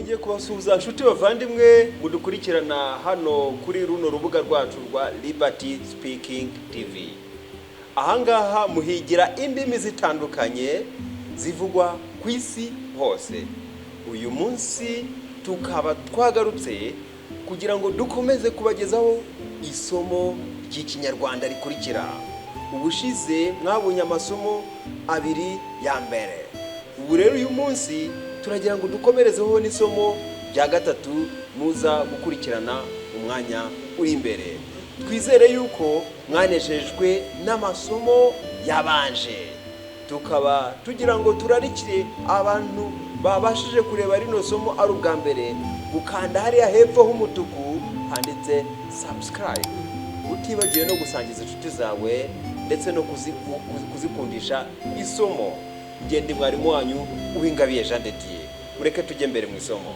Nongeye kubasuhuza nshuti bavandimwe mudukurikirana hano kuri runo rubuga rwacu rwa Liberty Speaking TV. Ahangaha muhigira indimi zitandukanye zivugwa ku isi hose. Uyu munsi tukaba twagarutse kugira ngo dukomeze kubagezaho isomo ry'Ikinyarwanda rikurikira. Ubushize mwabonye amasomo abiri ya mbere. Ubu rero uyu munsi turagira ngo dukomerezeho n'isomo rya gatatu muza gukurikirana umwanya uri imbere. Twizere yuko mwanejejwe n'amasomo yabanje. Tukaba tugira ngo turarikire abantu babashije kureba rino somo ari ubwa mbere gukanda hariya hepfo h'umutuku handitse subscribe. Utibagiwe no gusangiza inshuti zawe ndetse no kuzikundisha isomo. Ngende mwarimu wanyu Uwingabiye Jean de Dieu. Mureke tujye mbere mu isomo.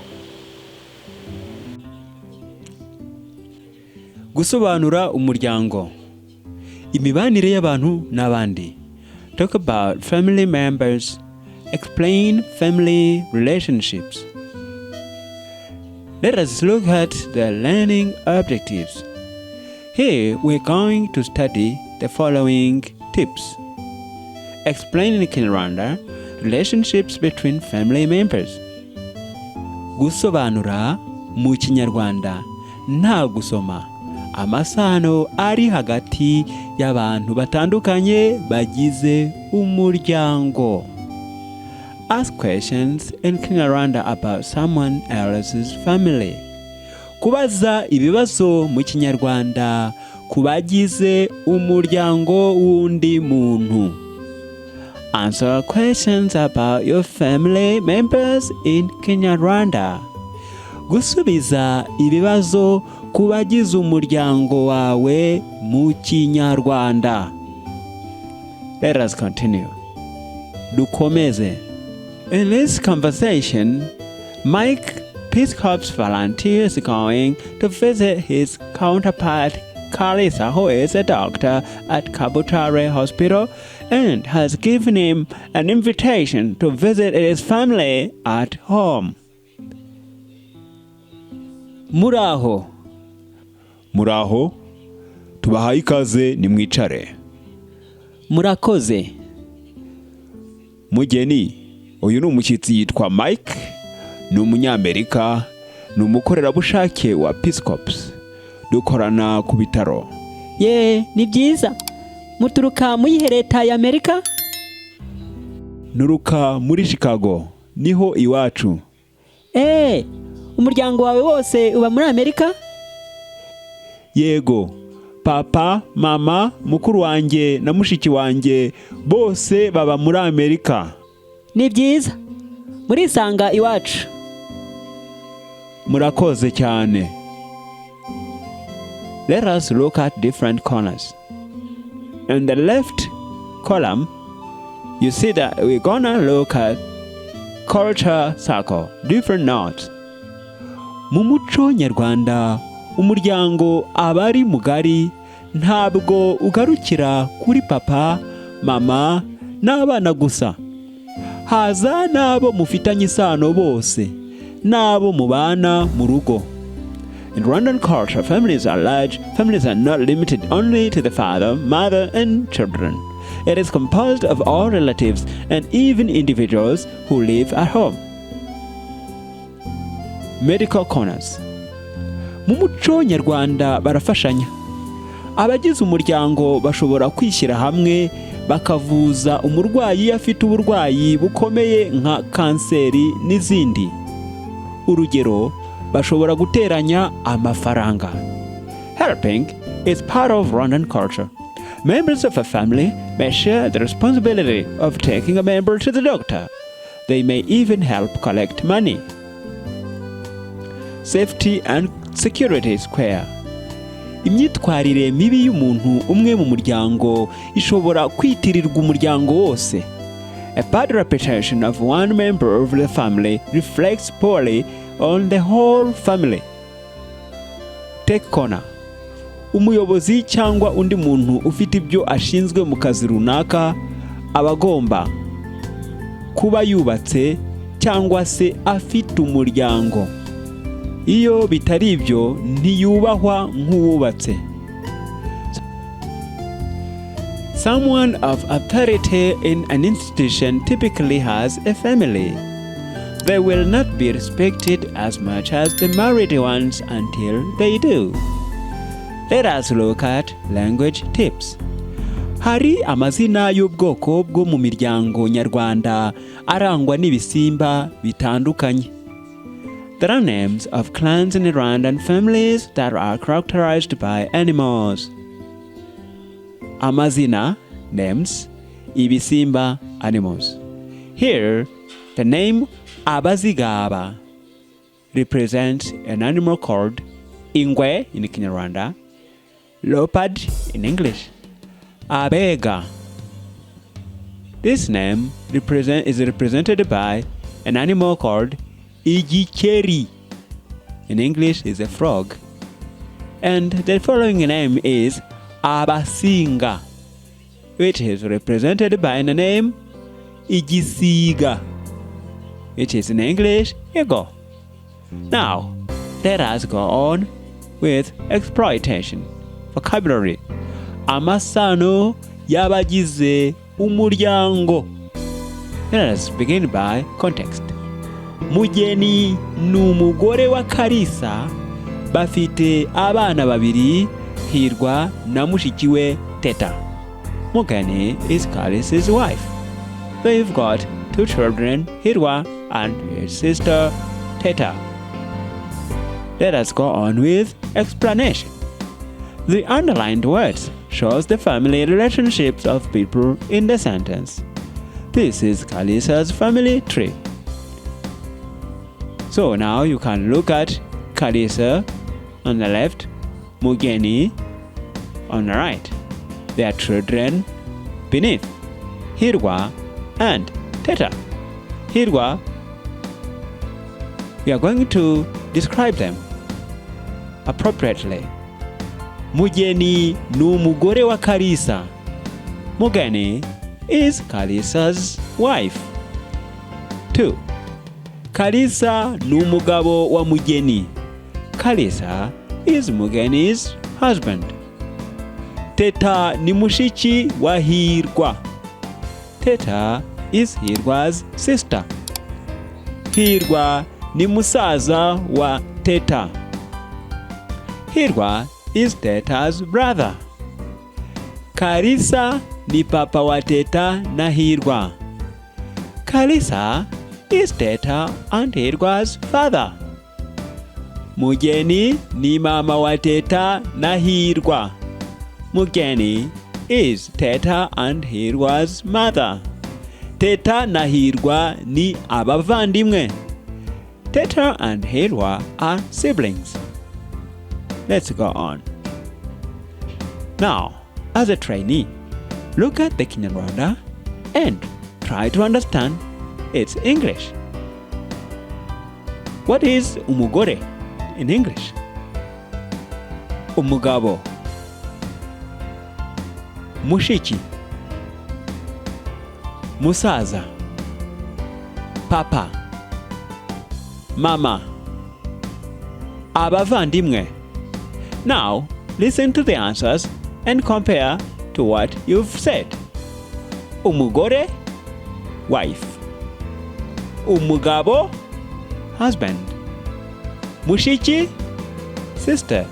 Gusobanura umuryango. Imibanire y'abantu n'abandi. Talk about family members. Explain family relationships. Let us look at the learning objectives. Here we're going to study the following tips. Explain in Kinyarwanda relationships between family members. Gusobanura mu Kinyarwanda nta gusoma. Amasano ari hagati y'abantu batandukanye bagize umuryango. Ask questions in Kinyarwanda about someone else's family. Kubaza ibibazo mu Kinyarwanda ku bagize umuryango w'undi muntu. Answer questions about your family members in Kinyarwanda. Gusubiza ibibazo ku bagize umuryango wawe mu Kinyarwanda. Let us continue. Dukomeze. In this conversation, Mike, Peace Corps volunteer, is going to visit his counterpart Kalisa, who is a doctor at Kabutare Hospital and has given him an invitation to visit his family at home. Muraho. Muraho. Tubahaye ikaze nimwicare. Murakoze. Mugeni, uyu ni umushyitsi yitwa Mike, ni umunyamerika, ni umukorerabushake wa Peace Corps. Dukorana ku bitaro. Ni byiza. Muturuka mu yihe leta ya Amerika? Nuruka muri Chicago, niho iwacu. Umuryango wawe wose uba muri Amerika? Yego. Papa, mama, mukuru wanjye na mushiki wanjye bose baba muri Amerika. Ni byiza. Murisanga iwacu. Murakoze cyane. Let us look at different corners. In the left column, you see that we're gonna look at culture circle, different notes. Mu muco nyarwanda, umuryango abari mugari ntabwo ugarukira kuri papa, mama n'abana gusa. Haza n'abo mufitanye isano bose, n'abo mubana mu rugo. In Rwandan culture, families are large. Families are not limited only to the father, mother, and children. It is composed of all relatives and even individuals who live at home. Medical corners. Mu muco nyarwanda barafashanya. Abagize umuryango bashobora kwishyira hamwe bakavuza umurwayi afite uburwayi bukomeye nka kanseri n'izindi. Urugero, bashobora guteranya amafaranga. Helping is part of Rwandan culture. Members of a family may share the responsibility of taking a member to the doctor. They may even help collect money. Safety and security square. Imyitwarire mibi y'umuntu umwe mu muryango ishobora kwitirirwa umuryango wose. A bad reputation of one member of the family reflects poorly on the whole family. Take corner. Umuyobozi cyangwa undi muntu ufite ibyo ashinzwe mu kazi runaka abagomba kuba yubatse, cyangwa se afite umuryango. Iyo bitari ibyo ntiyubahwa nk'uwubatse. Someone of authority in an institution typically has a family. They will not be respected as much as the married ones until they do. Let us look at language tips. Hari amazina y'ubwoko bwo mu miryango nyarwanda arangwa n'ibisimba bitandukanye. There are names of clans in Rwandan families that are characterized by animals. Amazina, names, ibisimba, animals. Here, the name Abazigaba represents an animal called ingwe in Kinyarwanda, leopard in English, abega. This name is represented by an animal called igikeri. In English is a frog. And the following name is abasinga, which is represented by the name igisiga, which is in English eagle. Now, let us go on with exploitation. Vocabulary. Amasano bagize umuryango. Let us begin by context. Mugeni n'umugore wa Kalisa bafite abana babiri, Hirwa na mushikiwe Teta. Mugeni is Kalisa's wife. They've got 2 children, Hirwa and his sister Teta. Let us go on with explanation. The underlined words shows the family relationships of people in the sentence. This is Kalisa's family tree. So now you can look at Kalisa on the left, Mugeni on the right. Their children beneath, Hirwa and Teta. Hirwa, we are going to describe them appropriately. Mugeni n'umugore wa Kalisa. Mugeni is Kalisa's wife. 2. Kalisa n'umugabo wa Mugeni. Kalisa is Mugeni's husband. Teta ni mushiki wa Hirwa. Teta is Hirwa's sister. Hirwa ni musaza wa Teta. Hirwa is Teta's brother. Kalisa ni papa wa Teta na Hirwa. Kalisa is Teta and Hirwa's father. Mugeni ni mama wa Teta na Hirwa. Mugeni is Teta and Hirwa's mother. Teta na Hirwa ni abavandimwe. Teta and Hirwa are siblings. Let's go on. Now, as a trainee, look at the Kinyarwanda and try to understand its English. What is umugore in English? Umugabo. Mushiki. Musaza. Papa. Mama. Abavandimwe. Now, listen to the answers and compare to what you've said. Umugore, wife. Umugabo, husband. Mushiki, sister.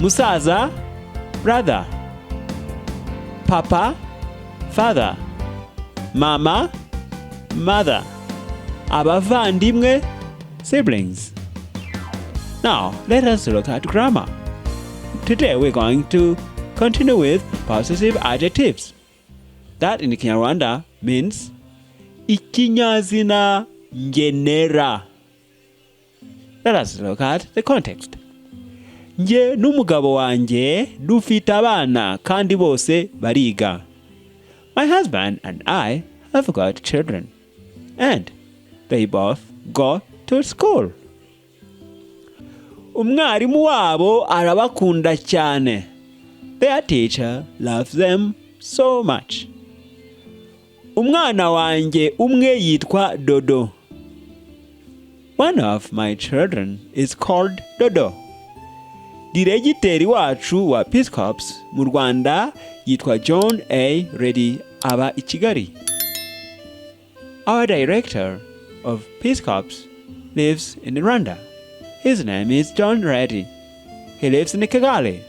Musaza, brother. Papa, father. Mama, mother. Abavandimwe, siblings. Now, let us look at grammar. Today we're going to continue with possessive adjectives. That in Kinyarwanda means ikinyazina ngenera. Let us look at the context. Nje n'umugabo wanjye dufite abana kandi bose bariga. My husband and I have got children, and they both go to school. Umwarimu wabo arabakunda cyane. Their teacher loves them so much. Umwana wanjye umwe yitwa Dodo. One of my children is called Dodo. Diregiteri wacu wa Peace Corps mu Rwanda yitwa John A. Reddy aba i Kigali. Our director of Peace Corps lives in Rwanda. His name is John Reddy. He lives in Kigali.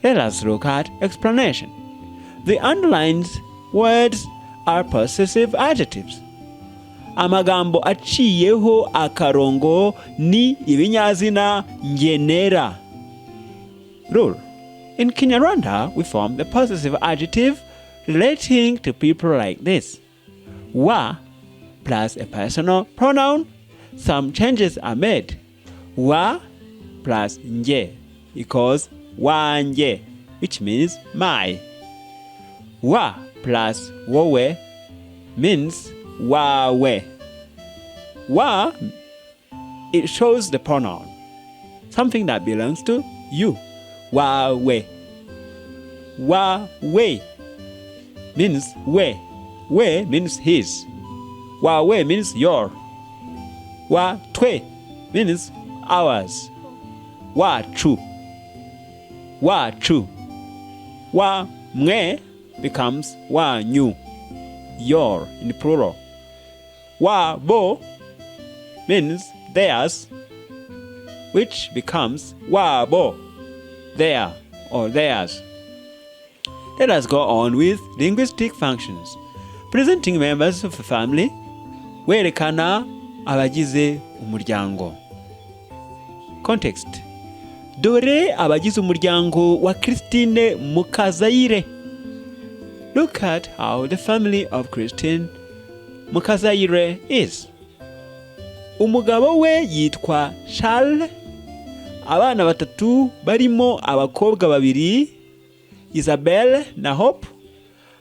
Let us look at explanation. The underlined words are possessive adjectives. Amagambo aciyeho akarongo ni ibinyazina ngenera. Rule. In Kinyarwanda, we form the possessive adjective relating to people like this. Wa plus a personal pronoun. Some changes are made. Wa plus nje equals wanje, which means my. Wa plus wawe means wawe. Wa, it shows the pronoun, something that belongs to you. Wawe. Wawe means we. We means his. Wawe means your. Wa twe means ours. Wa chu. Wa chu. Wa mwe becomes wa nyu, your in the plural. Wa bo means theirs, which becomes wa bo, their or theirs. Let us go on with linguistic functions. Presenting members of a family, werekana abagize umuryango. Context. Dore abagize umuryango wa Christine Mukazayire. Look at how the family of Christine Mukazayire is. Umugabo we yitwa Charles. Abana batatu barimo abakobwa babiri, Isabelle na Hope,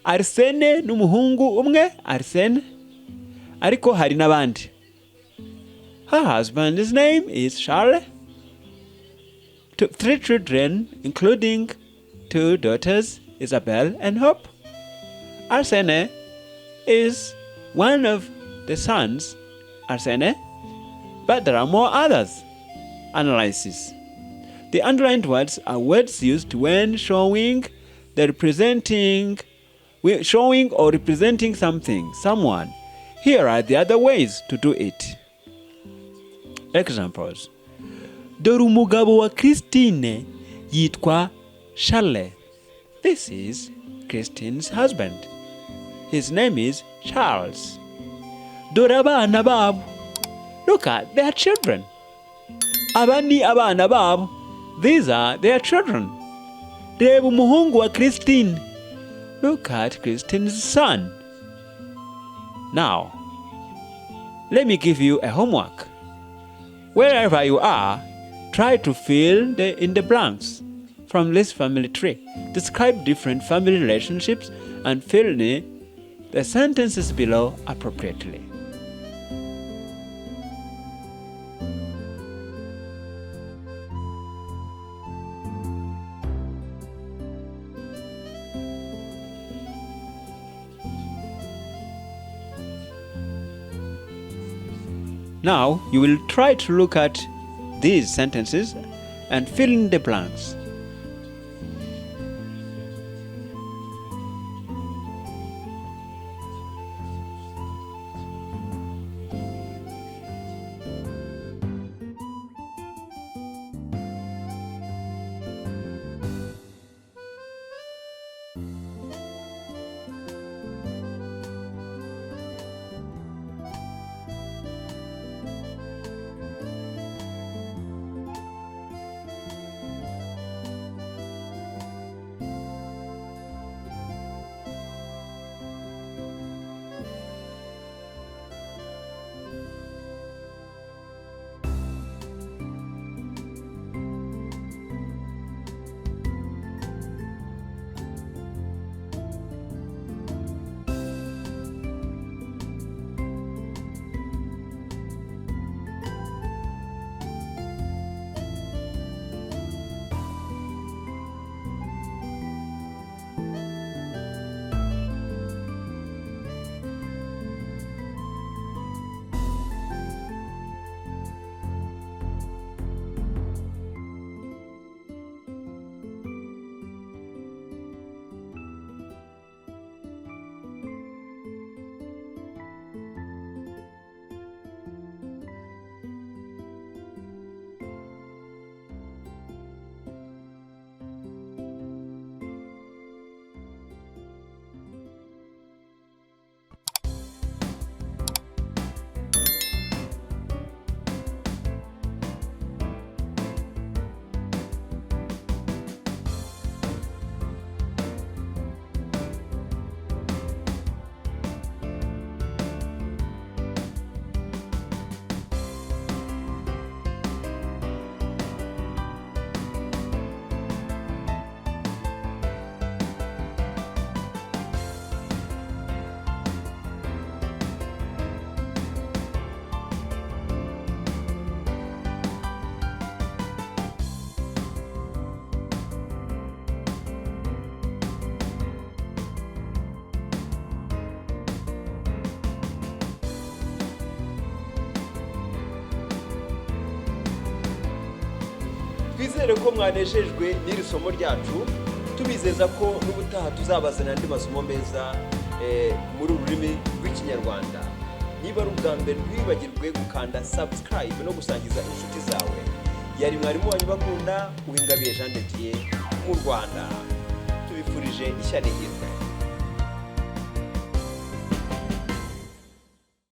Arsene n'umuhungu umwe, Arsene, ariko hari n'abandi. Her husband's name is Charles. 3 children, including 2 daughters, Isabelle and Hope. Arsene is one of the sons, Arsene, but there are more others. Analysis. The underlined words are words used when showing or representing something, someone. Here are the other ways to do it. Examples. Dore umugabo wa Christine yitwa Charles. This is Christine's husband. His name is Charles. Dore abana babo. Look at their children. Aba ni abana babo. These are their children. Reba umuhungu wa Christine. Look at Christine's son. Now, let me give you a homework. Wherever you are, try to fill in the blanks from this family tree. Describe different family relationships and fill in the sentences below appropriately. Now, you will try to look at these sentences and fill in the blanks. twizere ko mwanejejwe n'iri somo ryacu, tubizeza ko n'ubutaha tuzabazana andi masomo meza muri ururimi rw'ikinyarwanda. Niba ari ubwa mbere ntiwibagirwe gukanda subscribe no gusangiza inshuti zawe. Yari mwarimu wanyu bakunda Uwingabiye Jean de Dieu mu Rwanda. Tubifurije ishya n'ihirwe.